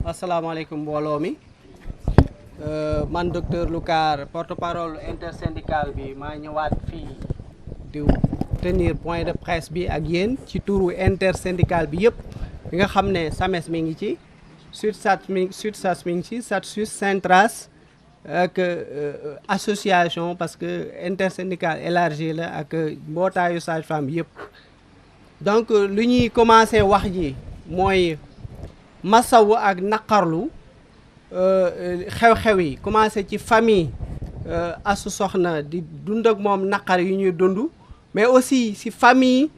asalaamaaleykum mbooloo mi man docteur Loucar porte-parole intersyndical bi maa ñëwaat fii di tenir point de presse bi ak yéen ci turu intersyndical bi yëpp bi nga xam ne SAMES mi ngi ci SUTSAS mi ngi ci SATSUS Syntras ak association parce que intersyndical élargi la ak mbootaayu sage-femme yëpp donc lu ñuy commencé wax ji mooy masawu ak naqarlu xew-xew yi commencé ci famille Astou Sokhna di dund ak moom naqar yu ñuy dund mais aussi si famille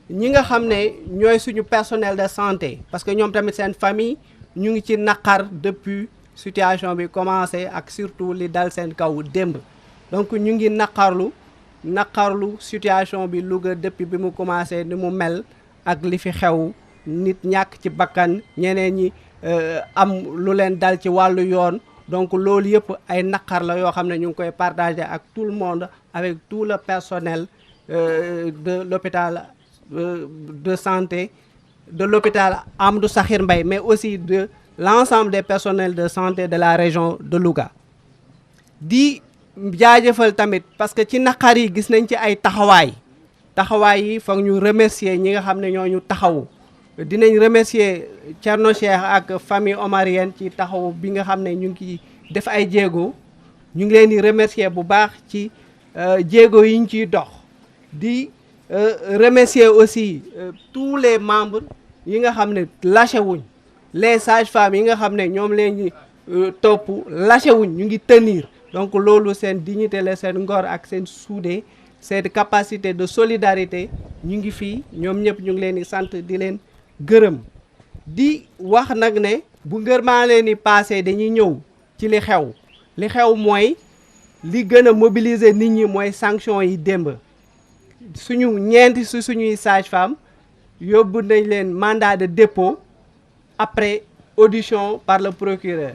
ñi nga xam ne ñooy suñu personnel de santé parce que ñoom tamit seen famille ñu ngi ci naqar depuis situation bi commencé ak surtout li dal seen kaw démb donc ñu ngi naqarlu situation bi Louga depuis bi mu commencé ni mu mel ak li fi xew nit ñàkk ci bakkan ñeneen ñi am lu leen dal ci wàllu yoon donc loolu yëpp ay naqar la yoo xam ne ñu ngi koy partager ak tout le monde avec tout le personnel de l'hôpital de santé de l'hôpital Amadou Sakhir Mbaye mais aussi de l'ensemble des personnels de santé de la région de Louga di jaajëfal tamit parce que ci naqar yi gis nañ ci ay taxawaay yi foog ñu remercier ñi nga xam ne ñoo ñu taxawu dinañ remercier Thierno Cheikh ak famille omarienne ci taxaw bi nga xam ne ñu ngi def ay jéego ñu ngi leen di remercier bu baax ci jéego yi ñu ciy dox di remercier aussi tous les membres yi nga xam ne lâché wuñ les sages-femmes yi nga xam ne ñoom leen ñi topp lâché wuñ ñu ngi tenir donc loolu seen dignité la seen ngor ak seen soudé seen capacité de solidarité ñu ngi fii ñoom ñëpp ñu ngi leen di sant di leen gërëm di wax nag ne bu ngërmaa leen di passé dañuy ñëw ci li xew mooy li gën a mobiliser nit ñi mooy sanction yi démb suñu ñeenti suñuy sage-femme yóbbu nañ leen mandat de dépôt après audition par le procureur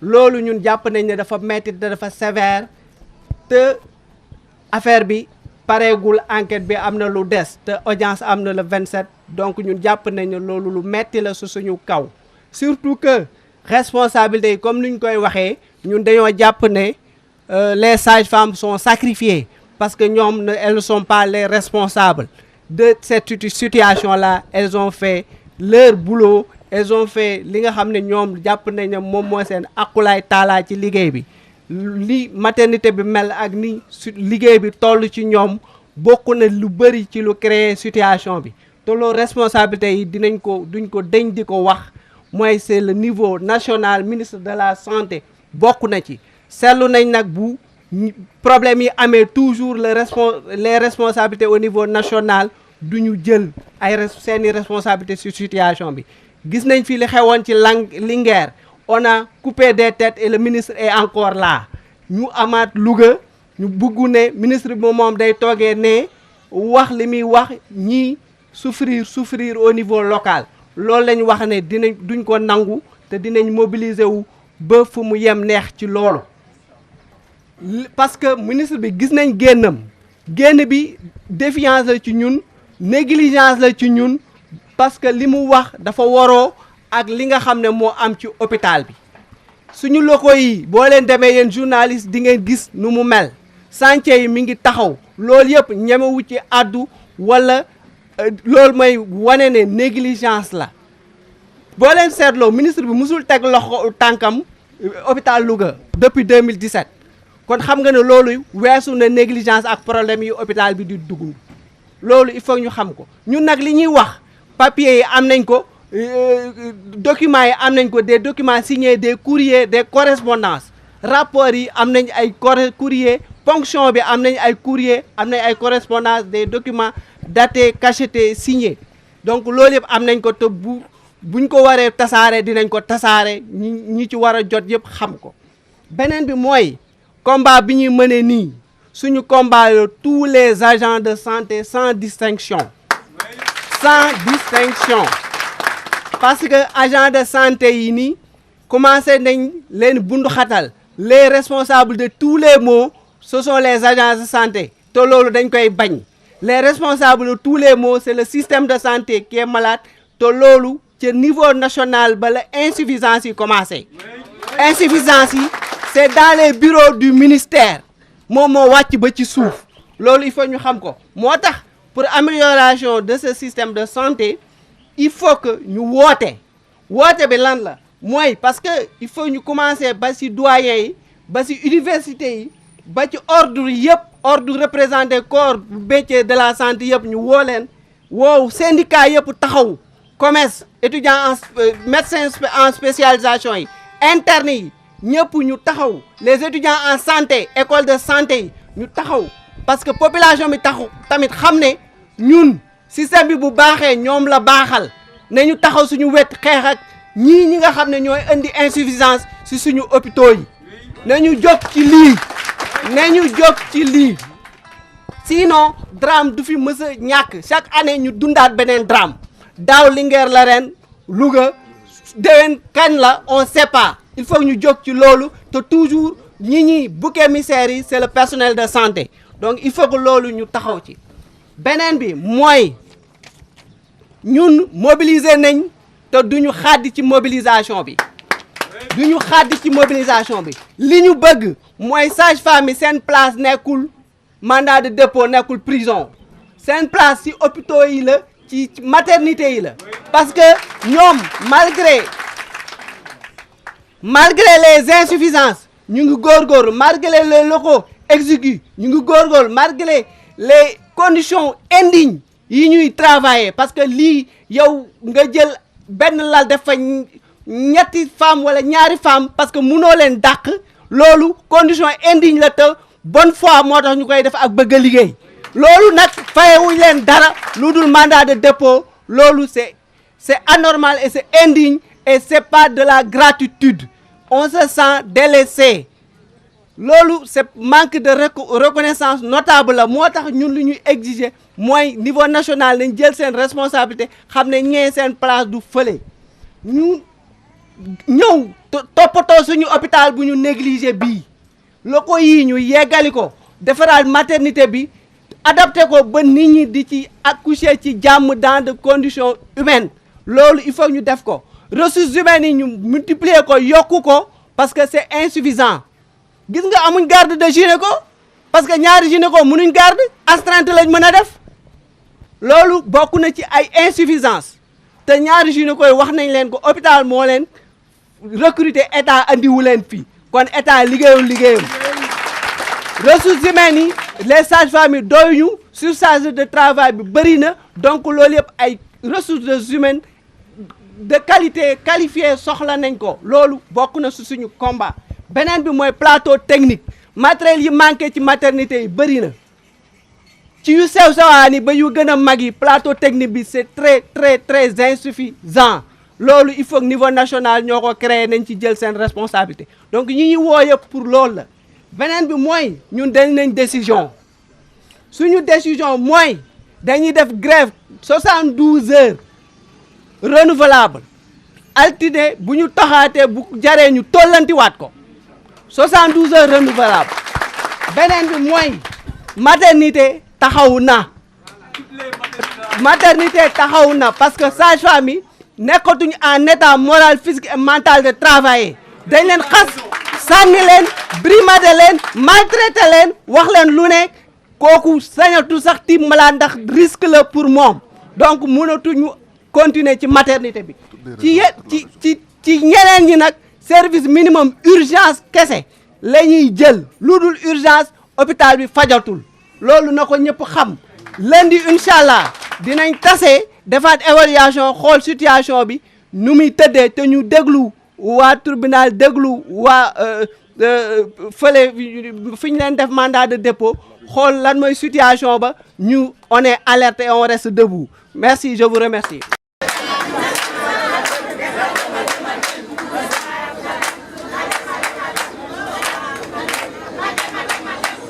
loolu ñun jàpp nañ ne dafa metti te dafa sévère te affaire bi pareegul enquête bi am na lu des te audience am na le 27 donc ñun jàpp nañ ne loolu lu metti la su suñu kaw surtout que responsabilité yi comme ni ñu koy waxee ñun dañoo jàpp ne les sages-femmes sont sacrifiées parce que ñoom elles ne sont pas les responsables de cette situation là elles ont fait leur boulot elles ont fait li nga xam ne ñoom jàpp nañ ne moom moo seen akulaay taalaa ci liggéey bi li maternité bi mel ak ni liggéey bi toll ci ñoom bokk na lu bëri ci lu créer situation bi te loolu responsabilité yi duñ ko deñ di ko wax mooy c'est le niveau national ministre de la santé bokk na ci seetlu nañ nag bu problème yi amee toujours les responsabilités au niveau national duñu jël ay seeni responsabilité sur situation bi gis nañ fi li xewoon ci Linguère on a coupé des têtes et le ministre est encore là ñu amaat Louga ñu bugg ne ministre bi moom day toogee ne wax li muy wax ñii souffrir au niveau local loolu lañ wax ne duñ ko nangu te dinañ mobiliser wu ba fu mu yem neex ci loolu parce que ministre bi gis nañ génn bi défiance la ci ñun négligence la ci ñun parce que li mu wax dafa waroo ak li nga xam ne moo am ci hôpital bi suñu locaux yi boo leen demee yéen journaliste di ngeen gis nu mu mel chantier yi mi ngi taxaw loolu yëpp ñemewu ci àddu wala loolu mooy wane ne négligence la boo leen seetloo ministre bi musul teg loxo tànkam hôpital Louga depuis 2017 kon xam nga ne loolu weesu na négligence ak problème yi hôpital bi di dugg loolu il faut ñu xam ko ñun nag li ñuy wax papier yi am nañ ko documents yi am nañ ko des documents signés des courriers des correspondances rapports yi am nañ ay courrier ponction bi am nañ ay courrier am nañ ay correspondances des documents datés cachetés signés donc loolu yëpp am nañ ko te buñ ko waree tasaare dinañ ko tasaare ñi ci war a jot yëpp xam ko beneen bi mooy combat bi ñuy mëne nii suñu combat la tous les agents de santé sans distinction parce que agent de santé yi nii commencé nañ leen bundu xatal les responsables de tous les maux ce sont les agents de santé te loolu dañ koy bañ les responsables de tous les maux c'est le système de santé qui est malade te loolu ci niveau national ba la insuffisance yi commencé insuffisance yi c'est dans les bureaux du ministère moom moo wàcc ba ci suuf loolu il faut ñu xam ko moo tax pour amélioration de ce système de santé il faut que ñu woote bi lan la mooy parce que il faut ñu commencer ba ci doyen yi ba ci université yi ba ci ordre yëpp ordre représenté corps métier de la santé yëpp ñu woo leen woow syndicat yëpp taxaw commerce étudiants médecins en spécialisation yi interne yi ñëpp ñu taxaw les étudiants en santé école de santé yi ñu taxaw parce que population bi taxaw tamit xam ne ñun système bi bu baaxee ñoom la baaxal nañu taxaw suñu wet xeex ak ñi nga xam ne ñooy indi insuffisance ci suñu hôpitaux yi nañu jóg ci lii sinon drame du fi mës a ñàkk chaque année ñu dundaat beneen drame daaw Linguère la ren Louga déwén kañ la on sait pas il faut ñu jóg ci loolu te toujours ñi bouc émissaire yi c'est le personnel de santé donc il faut que loolu ñu taxaw ci beneen bi mooy ñun mobiliser nañ te duñu xàddi ci mobilisation bi li ñu bëgg mooy sage-femme yi seen place nekkul mandat de dépôt nekkul prison seen place ci hôpitaux yi la ci maternité yi la parce que ñoom malgré les insuffisances ñu ngi góorgóorlu malgré les locaux exigus ñu ngi góorgóorlu malgré les conditions indignes yi ñuy travailler parce que lii yow nga jël benn lal def fa ñetti femme wala ñaari femme parce que mënoo leen dàq loolu condition indigne la te bonne foi moo tax ñu koy def ak bëgg a liggéey loolu nag fayewuñ leen dara lu dul mandat de dépôt loolu c'est anormal et c'est indigne et c'est pas de la gratitude on se sent délaissé loolu c'est manque de reconnaissance notable la moo tax ñun lu ñuy exiger mooy niveau national nañ jël seen responsabilité xam ne ñee seen place du fële ñu ñëw toppatoo suñu hôpital bu ñu négligé bii locaux yii ñu yeggali ko defaraat maternité bi adapté ko ba nit ñi di ci accoucher ci jàmm dans de conditions humaines loolu il faut ñu def ko ressources humaines yi ñu multiplier ko yokku ko parce que c'est insuffisant gis nga amuñ garde de gynéco parce que ñaari gynéco mënuñ garde astreinte lañ mën a def loolu bokk na ci ay insuffisance te ñaari gynéco yi wax nañ leen ko hôpital moo leen recruter état andiwu leen fii kon état liggéeyam ressources humaines yi les sages-femmes yi doyuñu surcharge de travail bi bëri na donc loolu yëpp ay ressources humaines de qualité qualifiée soxla nañ ko loolu bokk na su suñu combat beneen bi mooy plateau technique matériel yi manqué ci maternité yi bëri na ci yu sew sewaan yi ba yu gën a mag yi plateau technique bi c'est très insuffisant loolu il faut que niveau national ñoo ko créé nañ ci jël seen responsabilité donc ñi ñu woo yëpp pour loolu la beneen bi mooy ñun dañ nañ décision suñu décision mooy dañuy def grève 72 heures renouvelable altine bu ñu taxaatee bu jaree ñu tollantiwaat ko 72 heures renouvelable beneen bi mooy maternité taxaw na parce que sage-femme yi nekkatuñu en état moral physique et mental de travailler dañ leen xas sànni leen brimader leen maltraiter leen wax leen lu ne kooku sañatu sax tiim malade ndax risque la pour moom donc mënatuñu continuer ci maternité bi ci ñeneen ñi nag service minimum urgence kese la ñuy jël lu dul urgence hôpital bi fajatul loolu na ko ñëpp xam lundi incha allah dinañ tase defaat évaluation xool situation bi nu muy tëddee te ñu déglu waa tribunal déglu waa fële fi ñu leen def mandat de dépôt xool lan mooy situation ba ñu on est alerte et on reste debout merci je vous remercie